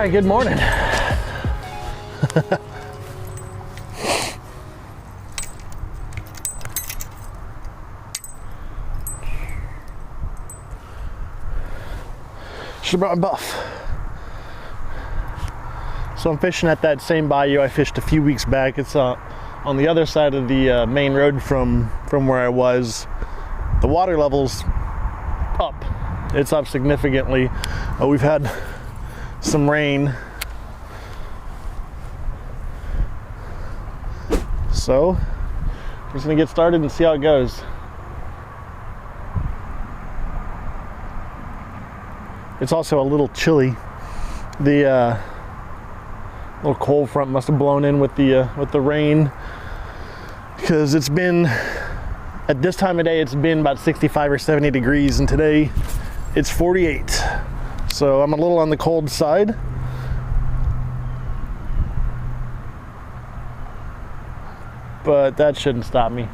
right, good morning. Should have brought my buff. So I'm fishing at that same bayou I fished a few weeks back. It's on the other side of the main road from where I was. The water level's up. It's up significantly. We've had some rain. So we're just gonna get started and see how it goes. It's also a little chilly. The little cold front must have blown in with the rain, because it's been, at this time of day, it's been about 65 or 70 degrees, and today it's 48. So I'm a little on the cold side. But that shouldn't stop me.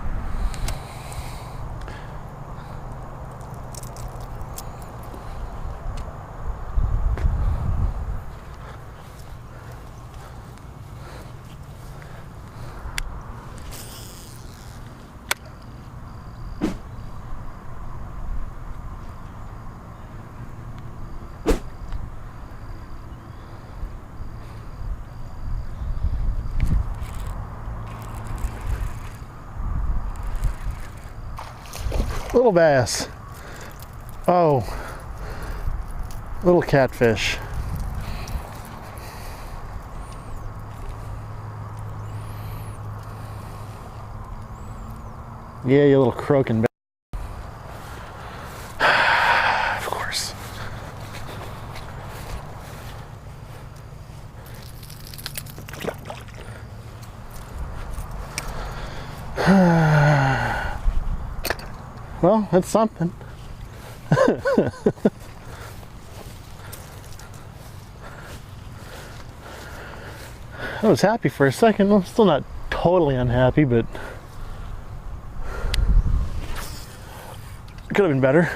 Little bass. Oh, little catfish. Yeah, you little croaking bass. Of course. Well, that's something. I was happy for a second. I'm still not totally unhappy, but it could have been better.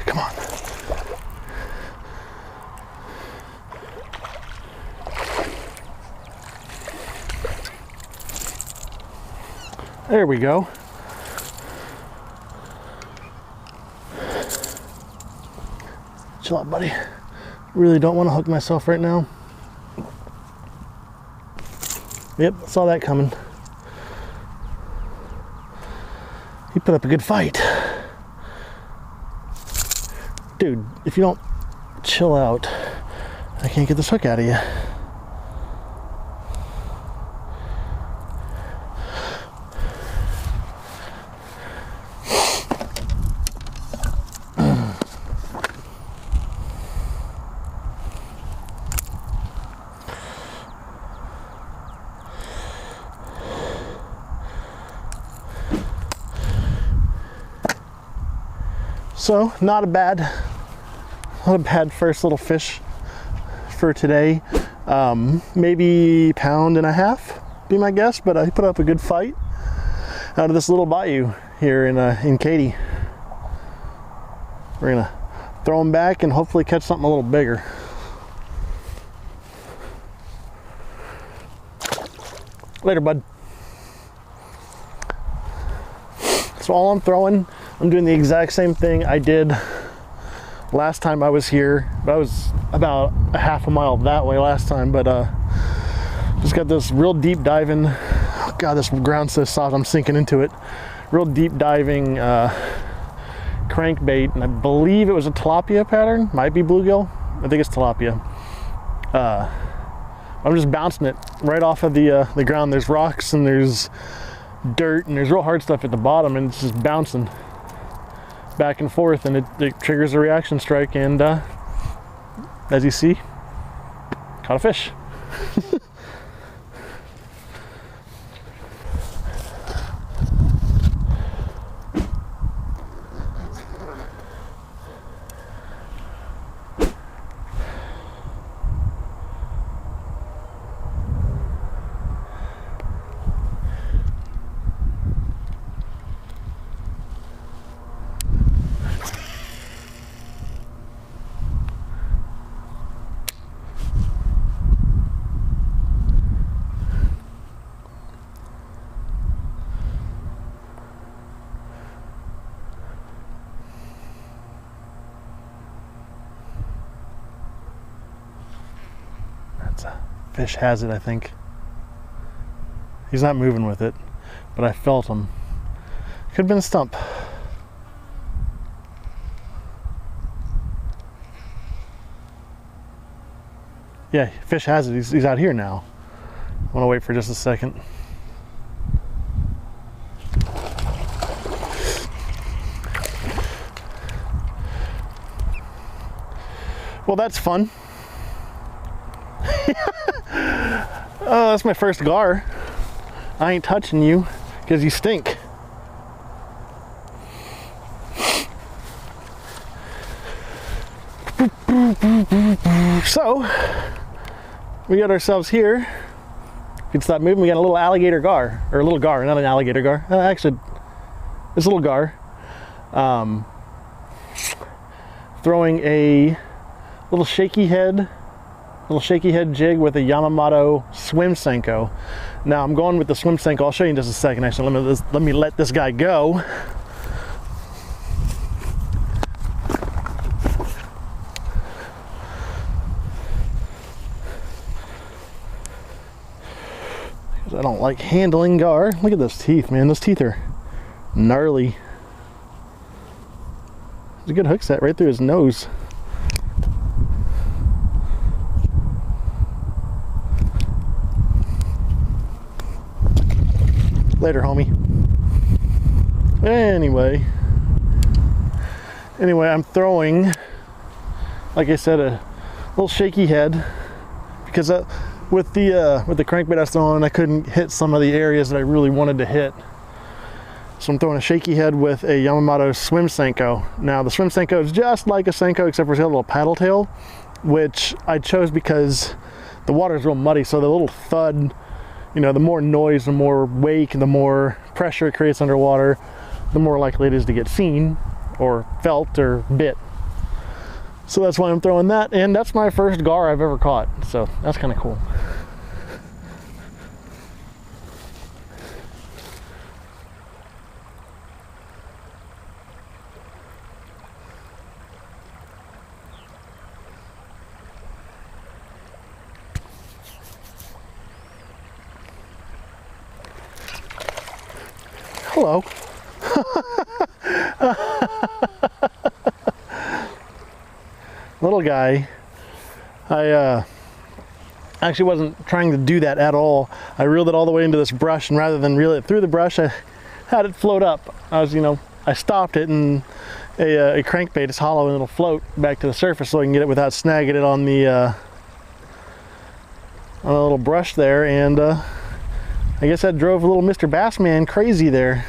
Come on. There we go. Chill out, buddy. Really don't want to hook myself right now. Yep, saw that coming. He put up a good fight. Dude, if you don't chill out, I can't get this hook out of you. So, not a bad first little fish for today. Maybe £1.5 pounds, be my guess, but I put up a good fight out of this little bayou here in Katy. We're gonna throw them back and hopefully catch something a little bigger. Later, bud. So all I'm throwing, I'm doing the exact same thing I did last time I was here. I was about a half a mile that way last time, but just got this real deep diving, oh God, this ground's so soft, I'm sinking into it. Real deep diving crankbait, and I believe it was a tilapia pattern, might be bluegill. I think it's tilapia. I'm just bouncing it right off of the ground. There's rocks and there's dirt and there's real hard stuff at the bottom, and it's just bouncing. back and forth, and it triggers a reaction strike, and as you see, caught a fish. Fish has it, I think. He's not moving with it, but I felt him. Could have been a stump. Yeah, fish has it. He's out here now. I want to wait for just a second. Well, that's fun. Oh, that's my first gar. I ain't touching you because you stink. So, we got ourselves here. You can stop moving. We got a little alligator gar, or a little gar, not an alligator gar. Actually, it's a little gar. Throwing a little shaky head jig with a Yamamoto swim Senko. Now I'm going with the swim Senko. I'll show you in just a second. Actually, let me let this guy go. Because I don't like handling gar. Look at those teeth, man. Those teeth are gnarly. There's a good hook set right through his nose. Later, homie. Anyway, I'm throwing, like I said, a little shaky head because with the crankbait I was throwing, I couldn't hit some of the areas that I really wanted to hit. So I'm throwing a shaky head with a Yamamoto swim Senko. Now the swim Senko is just like a Senko, except for it's got a little paddle tail, which I chose because the water is real muddy, so the little thud, you know, the more noise, the more wake, the more pressure it creates underwater, the more likely it is to get seen or felt or bit. So that's why I'm throwing that, and that's my first gar I've ever caught, so that's kind of cool. Hello. Little guy. I actually wasn't trying to do that at all. I reeled it all the way into this brush, and rather than reel it through the brush, I had it float up. I stopped it, and a crankbait is hollow and it'll float back to the surface so I can get it without snagging it on the little brush there, and I guess that drove a little Mr. Bassman crazy there.